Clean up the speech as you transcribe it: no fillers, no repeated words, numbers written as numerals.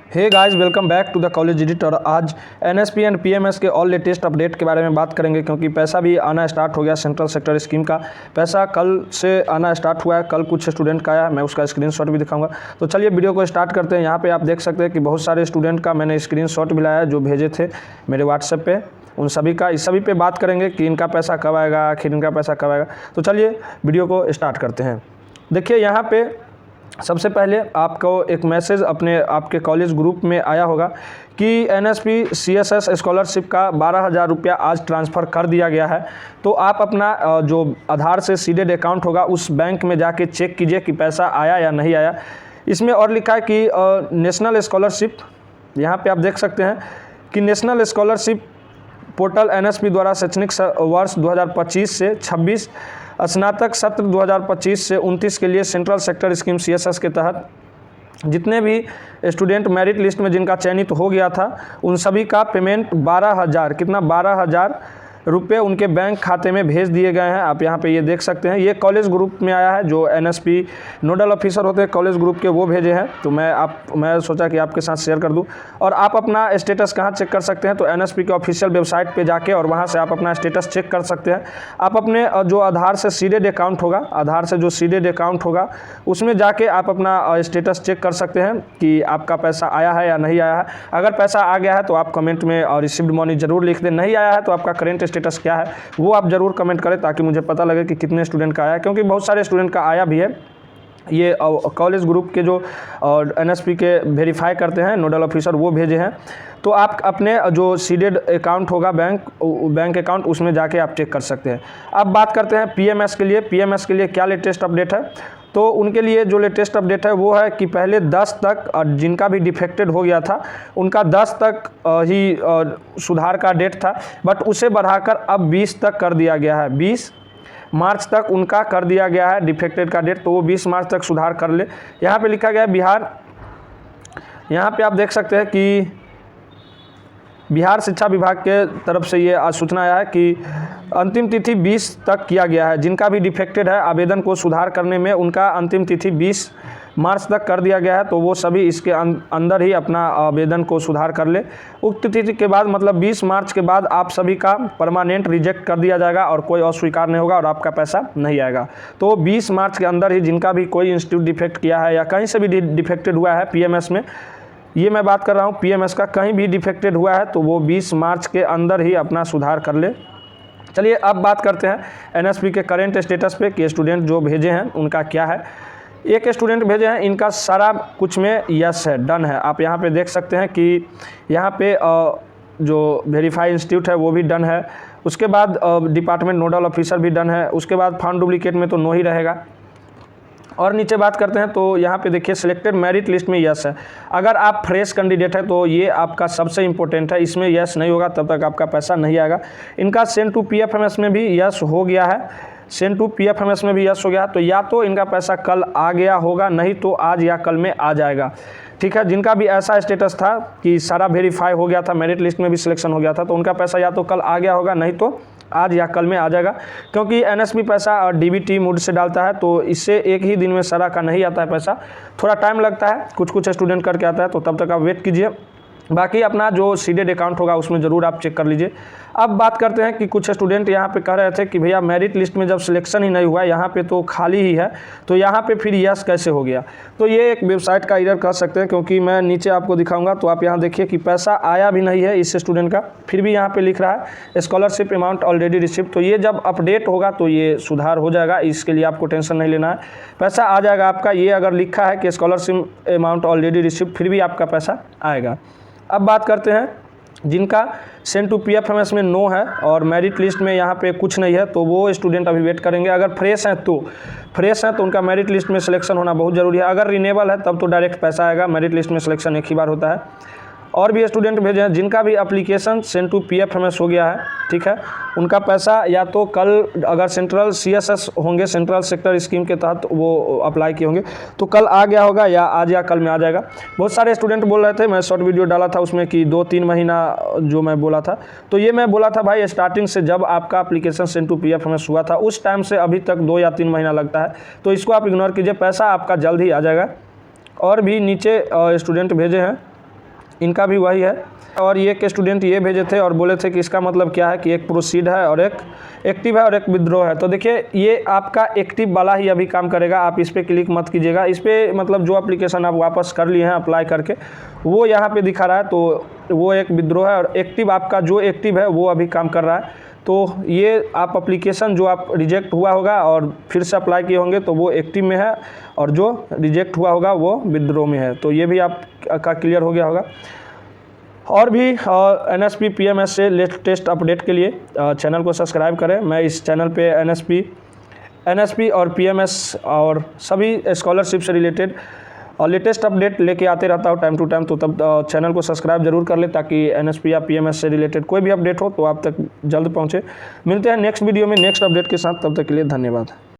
Hey guys, welcome back to the college edit. और आज NSP and PMS के all latest update के बारे में बात करेंगे, क्योंकि पैसा भी आना स्टार्ट हो गया। सेंट्रल सेक्टर स्कीम का पैसा कल से आना स्टार्ट हुआ है। कल कुछ स्टूडेंट का आया, मैं उसका स्क्रीनशॉट भी दिखाऊंगा। तो चलिए वीडियो को स्टार्ट करते हैं। यहाँ पे आप देख सकते हैं कि बहुत सारे स्टूडेंट का मैंने स्क्रीनशॉट भी लाया है जो भेजे थे मेरे व्हाट्सएप पे। उन सभी का इस सभी पे बात करेंगे कि इनका पैसा कब आएगा, आखिर इनका पैसा कब आएगा। तो चलिए वीडियो को स्टार्ट करते हैं। देखिए, यहाँ पे सबसे पहले आपको एक मैसेज आपके कॉलेज ग्रुप में आया होगा कि एनएसपी सीएसएस स्कॉलरशिप का 12,000 रुपया आज ट्रांसफ़र कर दिया गया है। तो आप अपना जो आधार से सीडेड अकाउंट होगा उस बैंक में जाके चेक कीजिए कि पैसा आया या नहीं आया। इसमें और लिखा है कि नेशनल स्कॉलरशिप, यहाँ पे आप देख सकते हैं कि नेशनल स्कॉलरशिप पोर्टल एनएसपी द्वारा शैक्षणिक वर्ष 2025 से 26 स्नातक सत्र 2025 से 29 के लिए सेंट्रल सेक्टर स्कीम सीएसएस के तहत जितने भी स्टूडेंट मेरिट लिस्ट में जिनका चयनित हो गया था उन सभी का पेमेंट 12,000 रुपये उनके बैंक खाते में भेज दिए गए हैं। आप यहाँ पे ये देख सकते हैं। ये कॉलेज ग्रुप में आया है, जो एनएसपी नोडल ऑफिसर होते हैं कॉलेज ग्रुप के, वो भेजे हैं। तो मैं सोचा कि आपके साथ शेयर कर दूं। और आप अपना स्टेटस कहाँ चेक कर सकते हैं, तो एनएसपी के ऑफिशियल वेबसाइट पे जाके और वहाँ से आप अपना स्टेटस चेक कर सकते हैं। आप अपने जो आधार से सीडेड अकाउंट होगा उसमें जाके आप अपना स्टेटस चेक कर सकते हैं कि आपका पैसा आया है या नहीं आया है। अगर पैसा आ गया है तो आप कमेंट में रिसीव्ड मनी जरूर लिख दें। नहीं आया है तो आपका करेंट स्टेटस क्या है वो आप जरूर कमेंट करें, ताकि मुझे पता लगे कि कितने स्टूडेंट का आया है, क्योंकि बहुत सारे स्टूडेंट का आया भी है। ये कॉलेज ग्रुप के जो एनएसपी के वेरीफाई करते हैं नोडल ऑफिसर, वो भेजे हैं। तो आप अपने जो सीडेड अकाउंट होगा बैंक अकाउंट, उसमें जाके आप चेक कर सकते हैं। अब बात करते हैं पीएमएस के लिए क्या लेटेस्ट अपडेट है। तो उनके लिए जो लेटेस्ट अपडेट है वो है कि पहले 10 तक जिनका भी डिफेक्टेड हो गया था उनका 10 तक ही सुधार का डेट था, बट उसे बढ़ाकर अब 20 तक कर दिया गया है। 20 मार्च तक उनका कर दिया गया है डिफेक्टेड का डेट, तो वो 20 मार्च तक सुधार कर ले। यहाँ पे लिखा गया है बिहार। यहाँ पे आप देख सकते हैं कि बिहार शिक्षा विभाग के तरफ से ये आज सूचना आया है कि अंतिम तिथि 20 तक किया गया है। जिनका भी डिफेक्टेड है आवेदन को सुधार करने में, उनका अंतिम तिथि 20 मार्च तक कर दिया गया है। तो वो सभी इसके अंदर ही अपना आवेदन को सुधार कर ले। उक्त तिथि के बाद मतलब 20 मार्च के बाद आप सभी का परमानेंट रिजेक्ट कर दिया जाएगा और कोई अस्वीकार नहीं होगा और आपका पैसा नहीं आएगा। तो 20 मार्च के अंदर ही जिनका भी कोई इंस्टीट्यूट डिफेक्ट किया है या कहीं से भी डिफेक्टेड हुआ है पीएमएस में, ये मैं बात कर रहा हूँ पीएमएस का, कहीं भी डिफेक्टेड हुआ है तो वो 20 मार्च के अंदर ही अपना सुधार कर ले। चलिए अब बात करते हैं एनएसपी के करेंट स्टेटस पे कि स्टूडेंट जो भेजे हैं उनका क्या है। एक स्टूडेंट भेजे हैं, इनका सारा कुछ में यस है, डन है। आप यहाँ पे देख सकते हैं कि यहाँ पे जो वेरीफाई इंस्टीट्यूट है वो भी डन है। उसके बाद डिपार्टमेंट नोडल ऑफिसर भी डन है। उसके बाद फाउंड डुप्लीकेट में तो नो ही रहेगा। और नीचे बात करते हैं तो यहाँ पे देखिए सिलेक्टेड मेरिट लिस्ट में यस है। अगर आप फ्रेश कैंडिडेट है तो ये आपका सबसे इंपॉर्टेंट है, इसमें यस नहीं होगा तब तक आपका पैसा नहीं आएगा। इनका सेंड टू पीएफएमएस में भी यस हो गया है, सेंड टू पीएफएमएस में भी यस हो गया। तो या तो इनका पैसा कल आ गया होगा, नहीं तो आज या कल में आ जाएगा। ठीक है, जिनका भी ऐसा स्टेटस था कि सारा वेरीफाई हो गया था, मेरिट लिस्ट में भी सिलेक्शन हो गया था, तो उनका पैसा या तो कल आ गया होगा, नहीं तो आज या कल में आ जाएगा। क्योंकि एनएसपी पैसा डीबीटी मोड से डालता है, तो इससे एक ही दिन में सारा का नहीं आता है पैसा, थोड़ा टाइम लगता है, कुछ स्टूडेंट करके आता है। तो तब तक आप वेट कीजिए। बाकी अपना जो सीडेड अकाउंट होगा उसमें ज़रूर आप चेक कर लीजिए। अब बात करते हैं कि कुछ स्टूडेंट यहाँ पे कह रहे थे कि भैया मेरिट लिस्ट में जब सिलेक्शन ही नहीं हुआ, यहाँ पे तो खाली ही है, तो यहाँ पे फिर यस कैसे हो गया। तो ये एक वेबसाइट का एरर कर सकते हैं, क्योंकि मैं नीचे आपको दिखाऊंगा। तो आप यहाँ देखिए कि पैसा आया भी नहीं है इस स्टूडेंट का, फिर भी यहाँ पे लिख रहा है स्कॉलरशिप अमाउंट ऑलरेडी रिसीव्ड। तो ये जब अपडेट होगा तो ये सुधार हो जाएगा, इसके लिए आपको टेंशन नहीं लेना है, पैसा आ जाएगा आपका। ये अगर लिखा है कि स्कॉलरशिप अमाउंट ऑलरेडी रिसीव्ड, फिर भी आपका पैसा आएगा। अब बात करते हैं जिनका सेंड टू पीएफएमएस में नो है और मेरिट लिस्ट में यहाँ पे कुछ नहीं है, तो वो स्टूडेंट अभी वेट करेंगे। अगर फ्रेश हैं तो उनका मेरिट लिस्ट में सिलेक्शन होना बहुत ज़रूरी है। अगर रिनेबल है तब तो डायरेक्ट पैसा आएगा, मेरिट लिस्ट में सिलेक्शन एक ही बार होता है। और भी स्टूडेंट भेजे हैं जिनका भी एप्लीकेशन सेंड टू पीएफएमएस हो गया है, ठीक है, उनका पैसा या तो कल, अगर सेंट्रल सीएसएस होंगे, सेंट्रल सेक्टर स्कीम के तहत वो अप्लाई किए होंगे, तो कल आ गया होगा या आज या कल में आ जाएगा। बहुत सारे स्टूडेंट बोल रहे थे, मैं शॉर्ट वीडियो डाला था उसमें कि 2-3 महीना जो मैं बोला था, तो ये मैं बोला था भाई स्टार्टिंग से जब आपका एप्लीकेशन सेंड टू पीएफएमएस हुआ था उस टाइम से अभी तक 2 या 3 महीना लगता है, तो इसको आप इग्नोर कीजिए, पैसा आपका जल्द ही आ जाएगा। और भी नीचे स्टूडेंट भेजे हैं इनका भी वही है। और ये के स्टूडेंट ये भेजे थे और बोले थे कि इसका मतलब क्या है कि एक प्रोसीड है और एक एक्टिव है और एक विड्रॉ है। तो देखिए ये आपका एक्टिव वाला ही अभी काम करेगा, आप इस पर क्लिक मत कीजिएगा। इस पर मतलब जो एप्लीकेशन आप वापस कर लिए हैं अप्लाई करके वो यहाँ पे दिखा रहा है, तो वो एक विड्रॉ है। और एक्टिव आपका जो एक्टिव है वो अभी काम कर रहा है। तो ये आप एप्लीकेशन जो आप रिजेक्ट हुआ होगा और फिर से अप्लाई किए होंगे तो वो एक्टिव में है, और जो रिजेक्ट हुआ होगा वो विड्रॉ में है। तो ये भी आपका क्लियर हो गया होगा। और भी NSP PMS से लेटेस्ट अपडेट के लिए चैनल को सब्सक्राइब करें। मैं इस चैनल पे NSP और PMS और सभी स्कॉलरशिप से रिलेटेड और लेटेस्ट अपडेट लेके आते रहता हूँ टाइम टू टाइम। तो तब चैनल को सब्सक्राइब जरूर कर ले ताकि NSP या PMS से रिलेटेड कोई भी अपडेट हो तो आप तक जल्द पहुँचे। मिलते हैं नेक्स्ट वीडियो में नेक्स्ट अपडेट के साथ, तब तक के लिए धन्यवाद।